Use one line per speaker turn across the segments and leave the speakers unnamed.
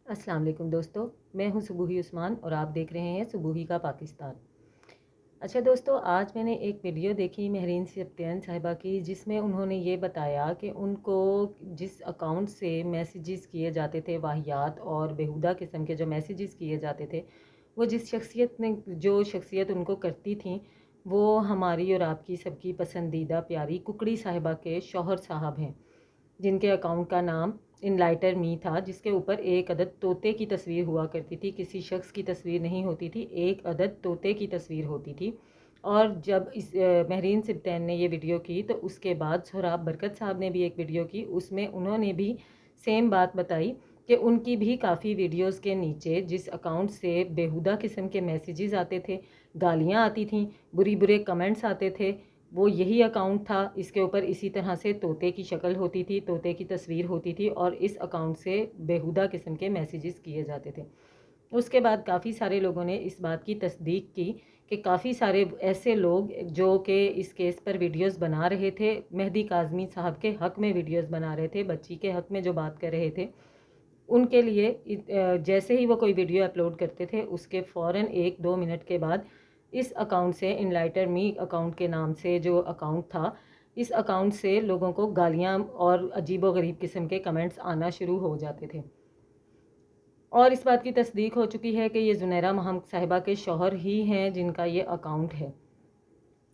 अस्सलाम वालेकुम दोस्तों, मैं हूं सुबूही उस्मान और आप देख रहे हैं सुबूही का पाकिस्तान। अच्छा दोस्तों, आज मैंने एक वीडियो देखी महरीन सब्तियान साहिबा की, जिसमें उन्होंने ये बताया कि उनको जिस अकाउंट से मैसेजेस किए जाते थे, वाहियात और बेहुदा किस्म के जो मैसेजेस किए जाते थे, वो जिस शख्सियत ने जो शख्सियत उनको करती थी, वो हमारी और आपकी सबकी पसंदीदा प्यारी कुकड़ी साहिबा के शौहर साहब हैं, जिनके अकाउंट का नाम इनलाइटर मी था, जिसके ऊपर एक अदद तोते की तस्वीर हुआ करती थी। किसी शख्स की तस्वीर नहीं होती थी, एक अदद तोते की तस्वीर होती थी। और जब इस महरीन सिब्तैन ने ये वीडियो की, तो उसके बाद सोहराब बरकत साहब ने भी एक वीडियो की, उसमें उन्होंने भी सेम बात बताई कि उनकी भी काफ़ी वीडियोस के नीचे जिस अकाउंट से बेहुदा किस्म के मैसेजेस आते थे, गालियाँ आती थीं, बुरी बुरे कमेंट्स आते थे, वो यही अकाउंट था। इसके ऊपर इसी तरह से तोते की शक्ल होती थी, तोते की तस्वीर होती थी और इस अकाउंट से बेहुदा किस्म के मैसेजेस किए जाते थे। उसके बाद काफ़ी सारे लोगों ने इस बात की तस्दीक की कि काफ़ी सारे ऐसे लोग जो कि इस केस पर वीडियोस बना रहे थे, मेहदी काज़मी साहब के हक़ में वीडियोस बना रहे थे, बच्ची के हक़ में जो बात कर रहे थे, उनके लिए जैसे ही वो कोई वीडियो अपलोड करते थे, उसके फ़ौरन 1-2 मिनट के बाद इस अकाउंट से, इनलाइटर मी अकाउंट के नाम से जो अकाउंट था, इस अकाउंट से लोगों को गालियाँ और अजीब व गरीब किस्म के कमेंट्स आना शुरू हो जाते थे। और इस बात की तस्दीक हो चुकी है कि ये ज़ुनैरा महम साहिबा के शौहर ही हैं जिनका ये अकाउंट है।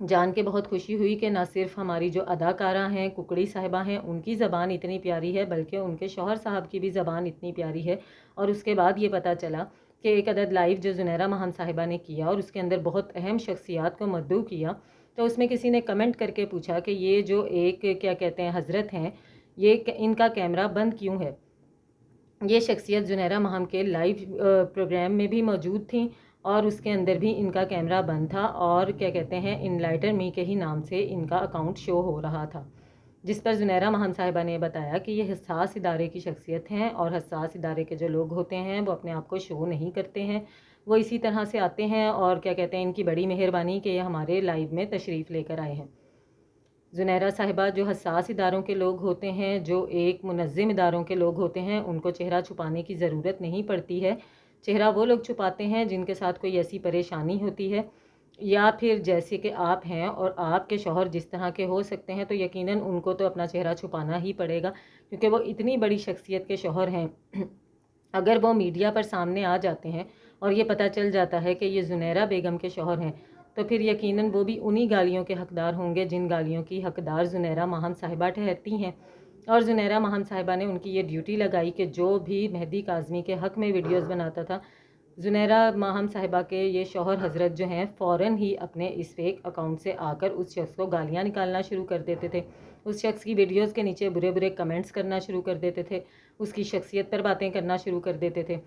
जान के बहुत खुशी हुई कि ना सिर्फ हमारी जो अदाकारा हैं, कुकड़ी साहिबा हैं, उनकी ज़बान इतनी प्यारी है, बल्कि उनके शौहर साहब की भी ज़बान इतनी प्यारी है। और उसके बाद ये पता चला कि एक अदद लाइव जो ज़ुनैरा महम साहिबा ने किया और उसके अंदर बहुत अहम शख्सियात को मद्दू किया, तो उसमें किसी ने कमेंट करके पूछा कि ये जो एक क्या कहते हैं हज़रत हैं, ये इनका कैमरा बंद क्यों है। ये शख्सियत ज़ुनैरा महम के लाइव प्रोग्राम में भी मौजूद थी और उसके अंदर भी इनका कैमरा बंद था और क्या कहते हैं इनलाइटर मी के ही नाम से इनका अकाउंट शो हो रहा था, जिस पर ज़ुनैरा महम साहिबा ने बताया कि ये हसास इदारे की शख्सियत हैं और हसास इदारे के जो लोग होते हैं वो अपने आप को शो नहीं करते हैं, वो इसी तरह से आते हैं और क्या कहते हैं इनकी बड़ी मेहरबानी कि ये हमारे लाइव में तशरीफ़ लेकर आए हैं। ज़ुनैरा साहिबा जो हसास इदारों के लोग होते हैं, जो एक मुनज़्ज़िम इदारों के लोग होते हैं, उनको चेहरा छुपाने की ज़रूरत नहीं पड़ती है। चेहरा वो लोग छुपाते हैं जिनके साथ कोई ऐसी परेशानी होती है, या फिर जैसे कि आप हैं और आपके शौहर जिस तरह के हो सकते हैं, तो यकीनन उनको तो अपना चेहरा छुपाना ही पड़ेगा, क्योंकि वो इतनी बड़ी शख्सियत के शौहर हैं। अगर वो मीडिया पर सामने आ जाते हैं और ये पता चल जाता है कि ये ज़ुनैरा बेगम के शौहर हैं, तो फिर यकीनन वो भी उन्हीं गालियों के हकदार होंगे जिन गालियों की हकदार ज़ुनैरा महम साहिबा ठहरती हैं। और ज़ुनैरा महम साहिबा ने उनकी ये ड्यूटी लगाई कि जो भी मेहदी काज़मी के हक़ में वीडियोस बनाता था, ज़ुनैरा महम साहिबा के ये शौहर हज़रत जो हैं फ़ौरन ही अपने इस फेक अकाउंट से आकर उस शख्स को गालियाँ निकालना शुरू कर देते थे, उस शख्स की वीडियोज़ के नीचे बुरे बुरे कमेंट्स करना शुरू कर देते थे, उसकी शख्सियत पर बातें करना शुरू कर देते थे।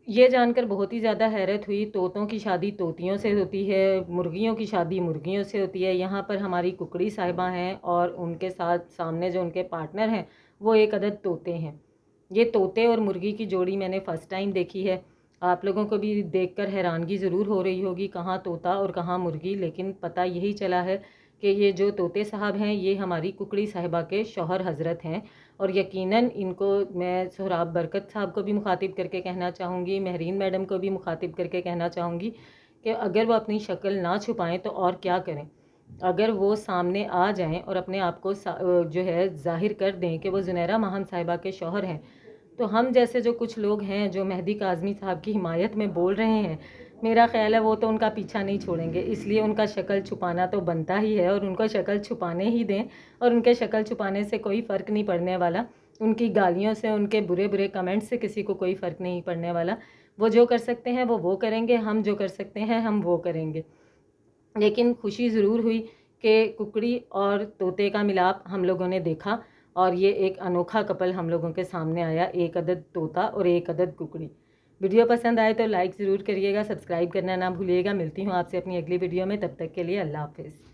ये जानकर बहुत ही ज़्यादा हैरत हुई। तोतों की शादी तोतियों से होती है, मुर्गियों की शादी मुर्गियों से होती है। यहाँ पर हमारी कुकड़ी साहिबा हैं और उनके साथ सामने जो उनके पार्टनर हैं, वो एक अदद तोते हैं। ये तोते और मुर्गी की जोड़ी मैंने फ़र्स्ट टाइम देखी है। आप लोगों को भी देखकर हैरानगी ज़रूर हो रही होगी, कहाँ तोता और कहाँ मुर्गी, लेकिन पता यही चला है कि ये जो तोते साहब हैं, ये हमारी कुकड़ी साहिबा के शौहर हज़रत हैं। और यकीनन इनको मैं सोहराब बरकत साहब को भी मुखातिब करके कहना चाहूँगी, महरीन मैडम को भी मुखातिब करके कहना चाहूँगी कि अगर वो अपनी शक्ल ना छुपाएं तो और क्या करें। अगर वो सामने आ जाएं और अपने आप को जो है ज़ाहिर कर दें कि वो ज़ुनैरा महम साहिबा के शौहर हैं, तो हम जैसे जो कुछ लोग हैं जो मेहदी काज़मी साहब की हिमायत में बोल रहे हैं, मेरा ख़्याल है वो तो उनका पीछा नहीं छोड़ेंगे। इसलिए उनका शक्ल छुपाना तो बनता ही है और उनको शक्ल छुपाने ही दें, और उनके शक्ल छुपाने से कोई फ़र्क नहीं पड़ने वाला। उनकी गालियों से, उनके बुरे बुरे कमेंट्स से किसी को कोई फ़र्क नहीं पड़ने वाला। वो जो कर सकते हैं वो करेंगे, हम जो कर सकते हैं हम वो करेंगे। लेकिन खुशी ज़रूर हुई कि कुकड़ी और तोते का मिलाप हम लोगों ने देखा और ये एक अनोखा कपल हम लोगों के सामने आया, एक अदद तोता और एक अदद कुकड़ी। वीडियो पसंद आए तो लाइक ज़रूर करिएगा, सब्सक्राइब करना ना भूलिएगा। मिलती हूँ आपसे अपनी अगली वीडियो में, तब तक के लिए अल्लाह हाफ़िज़।